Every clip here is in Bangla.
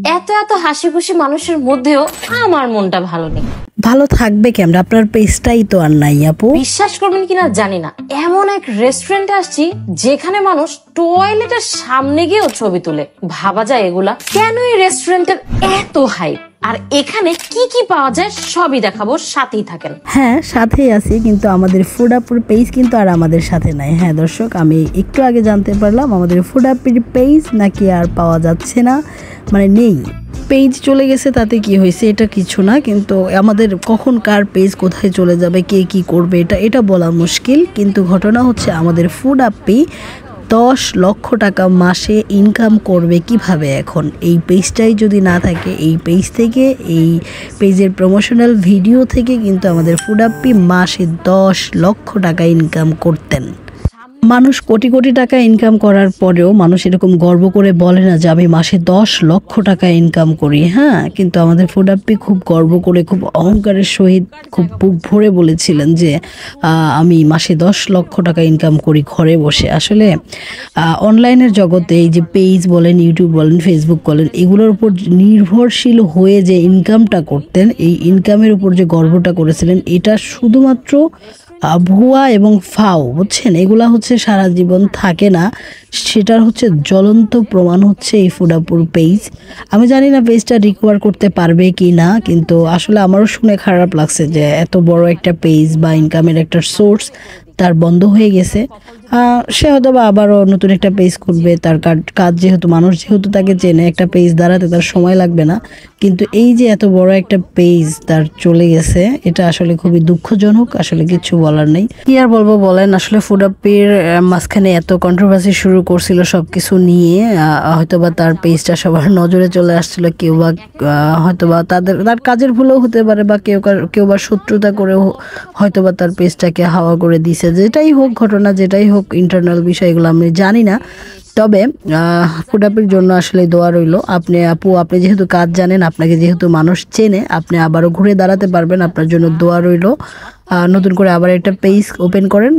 এত এত হাসি খুশি মানুষের মধ্যেও আমার মনটা ভালো নেই। ভালো থাকবে কেমন, আপনার পেজটাই তো আর নাই আপু। বিশ্বাস করবেন কিনা জানি না, এমন এক রেস্টুরেন্টে আসছি যেখানে মানুষ টয়লেটের সামনে গিয়েও ছবি তুলে। ভাবা যায় এগুলা কেন এই রেস্টুরেন্টের এত হাইপ, আর এখানে কি কি পাওয়া যায় সবই দেখাবো, সাথেই থাকেন। হ্যাঁ সাথেই আছি, কিন্তু আমাদের ফুড আপুর পেজ কিন্তু আর আমাদের সাথে নাই। হ্যাঁ দর্শক, আমি একটু আগে জানতে পারলাম আমাদের ফুড আপুর পেজ নাকি আর পাওয়া যাচ্ছে না, মানে নেই। পেজ চলে গেছে তাতে কি হয়েছে, এটা কিছু না, কিন্তু আমাদের কখন কার পেজ কোথায় চলে যাবে, কে কি করবে, এটা বলা মুশকিল। কিন্তু ঘটনা হচ্ছে আমাদের ফুড আপি 10 লক্ষ টাকা মাসে ইনকাম করবে কিভাবে এখন। এই পেজটাই যদি না থাকে, এই পেজ থেকে, এই পেজের প্রমোশনাল ভিডিও থেকে কিন্তু আমাদের ফুড আপি মাসে 10 লক্ষ টাকা ইনকাম করতেন। মানুষ কোটি কোটি টাকা ইনকাম করার পরেও মানুষ এরকম গর্ব করে বলে না যে আমি মাসে 10 লক্ষ টাকা ইনকাম করি। হ্যাঁ, কিন্তু আমাদের ফুড আপি খুব গর্ব করে, খুব অহংকারের সহিত, খুব বুক ভরে বলেছিলেন যে আমি মাসে 10 লক্ষ টাকা ইনকাম করি ঘরে বসে। আসলে অনলাইনের জগতে এই যে পেজ বলেন, ইউটিউব বলেন, ফেসবুক বলেন, এগুলোর উপর নির্ভরশীল হয়ে যে ইনকামটা করতেন, এই ইনকামের উপর যে গর্বটা করেছিলেন, এটা শুধুমাত্র ভুয়া এবং ফাও, বুঝছেন, এগুলা হচ্ছে সারা জীবন থাকে না। সেটার হচ্ছে জ্বলন্ত প্রমাণ হচ্ছে এই ফুড আপুর পেজ। আমি জানি না পেজটা রিকভার করতে পারবে কি না, কিন্তু আসলে আমারও শুনে খারাপ লাগছে যে এত বড় একটা পেজ বা ইনকামের একটা সোর্স তার বন্ধ হয়ে গেছে। সে হয়তো বা আবারও নতুন একটা পেজ খুলবে, তার কাজ যেহেতু, মানুষ যেহেতু তাকে চেনে, একটা পেজ দাঁড়াতে তার সময় লাগবে না। কিন্তু এই যে এত বড় একটা পেজ তার চলে গেছে, এটা আসলে খুবই দুঃখজনক। আসলে কিছু বলার নেই, কি আর বলবো বলেন। আসলে ফুড আপের মাঝখানে এত কন্ট্রোভার্সি শুরু করছিল সবকিছু নিয়ে, হয়তোবা তার পেজটা সবার নজরে চলে আসছিল, কেউ বা হয়তোবা তার কাজের ভুলও হতে পারে, বা কেউ বা শত্রুতা করেও হয়তোবা তার পেজটাকে হাওয়া করে দিছে। যেটাই হোক ঘটনা, যেটাই হোক ইন্টারনাল বিষয়গুলো আমি জানি না। তবে ফুড আপুর জন্য আসলে দোয়া রইল। আপনি যেহেতু কাজ জানেন, আপনাকে যেহেতু মানুষ চেনে, আপনি আবারও ঘুরে দাঁড়াতে পারবেন। আপনার জন্য দোয়া রইল। নতুন করে আবার একটা পেজ ওপেন করেন।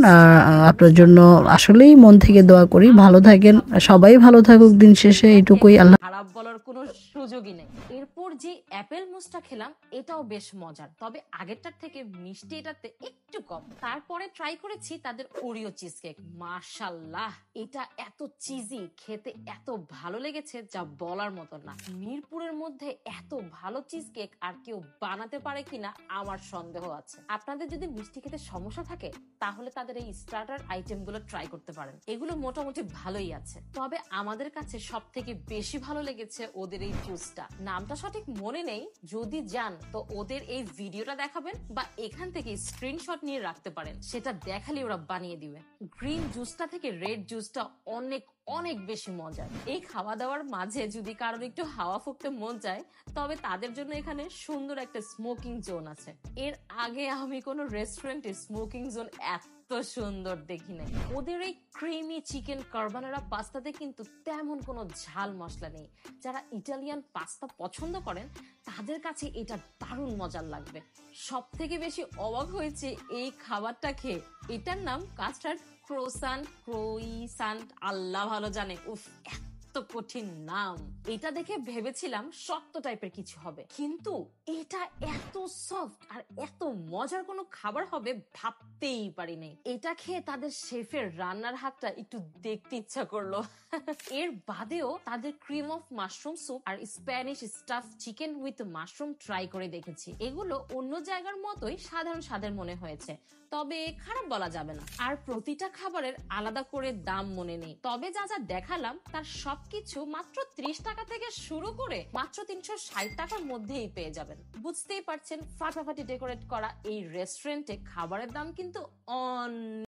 আপনার জন্য আসলেই মন থেকে দোয়া করি। ভালো থাকেন, সবাই ভালো থাকুক, দিন শেষে এইটুকুই। আল্লাহ। খারাপ বলার কোনো সুযোগই নেই। এরপর যে অ্যাপেল মুসটা খেলাম, এটাও বেশ মজার, তবে আগেরটার থেকে মিষ্টি এটাতে একটু কম। তারপরে ট্রাই করেছি তাদের ওরিও চিজ কেক। মাশাআল্লাহ, এটা এত চিজি, খেতে এত ভালো লেগেছে যা বলার মতো না। মিরপুরের মধ্যে এত ভালো চিজ কেক আর কেউ বানাতে পারে কিনা আমার সন্দেহ আছে। আপনাদের যদি মিষ্টি খেতে সমস্যা থাকে তাহলে তাদের এই স্টার্টার আইটেম গুলো ট্রাই করতে পারেন, এগুলো মোটামুটি ভালোই আছে। তবে আমাদের কাছে সব থেকে বেশি ভালো লেগেছে ওদের এই জুসটা, নামটা সঠিক মনে নেই, যদি যান তো ওদের এই ভিডিওটা দেখাবেন বা এখান থেকে স্ক্রিনশট নিয়ে রাখতে পারেন, সেটা দেখালে ওরা বানিয়ে দিবে। গ্রিন জুসটা থেকে রেড জুসটা অনেক অনেক বেশি মজার। এই খাওয়া দাওয়ার মাঝে যদি কারোর একটু হাওয়া ফুঁকতে মন চায়, তবে তাদের জন্য এখানে সুন্দর একটা স্মোকিং জোন আছে। এর আগে আমি কোনো রেস্টুরেন্টে স্মোকিং জোন এত সুন্দর দেখি নাই। ওদের এই ক্রিমি চিকেন কার্বোনারা পাস্তাতে কিন্তু তেমন কোনো ঝাল মশলা নেই। যারা ইটালিয়ান পাস্তা পছন্দ করেন তাদের কাছে এটা দারুণ মজার লাগবে। সব থেকে বেশি অবাক হয়েছে এই খাবারটা খেয়ে। এটার নাম কাস্টার্ড ক্রোইসান্ট, আল্লাহ ভালো জানে। উফ, এত কঠিন নাম। এটা দেখে ভেবেছিলাম শক্ত টাইপের কিছু হবে, কিন্তু এটা এত সফট আর এত মজার কোনো খাবার হবে ভাবতেই পারিনি। এটা খেয়ে তাদের শেফের রান্নার হাতটা একটু দেখতে ইচ্ছা করলো। এর বাদেও তাদের ক্রিম অফ মাশরুম স্যুপ আর Spanish stuffed chicken with mushroom try করে দেখেছি। এগুলো অন্য জায়গার মতোই সাধারণ স্বাদের মনে হয়েছে, তবে খারাপ বলা যাবে না। আর প্রতিটা খাবারের আলাদা করে দাম মনে নেই, তবে যা যা দেখালাম তার সবকিছু মাত্র 30 টাকা থেকে শুরু করে মাত্র 360 টাকার মধ্যেই পেয়ে যাবেন। বুঝতেই পারছেন, ফাটাফাটি ডেকোরেট করা এই রেস্টুরেন্টে খাবারের দাম কিন্তু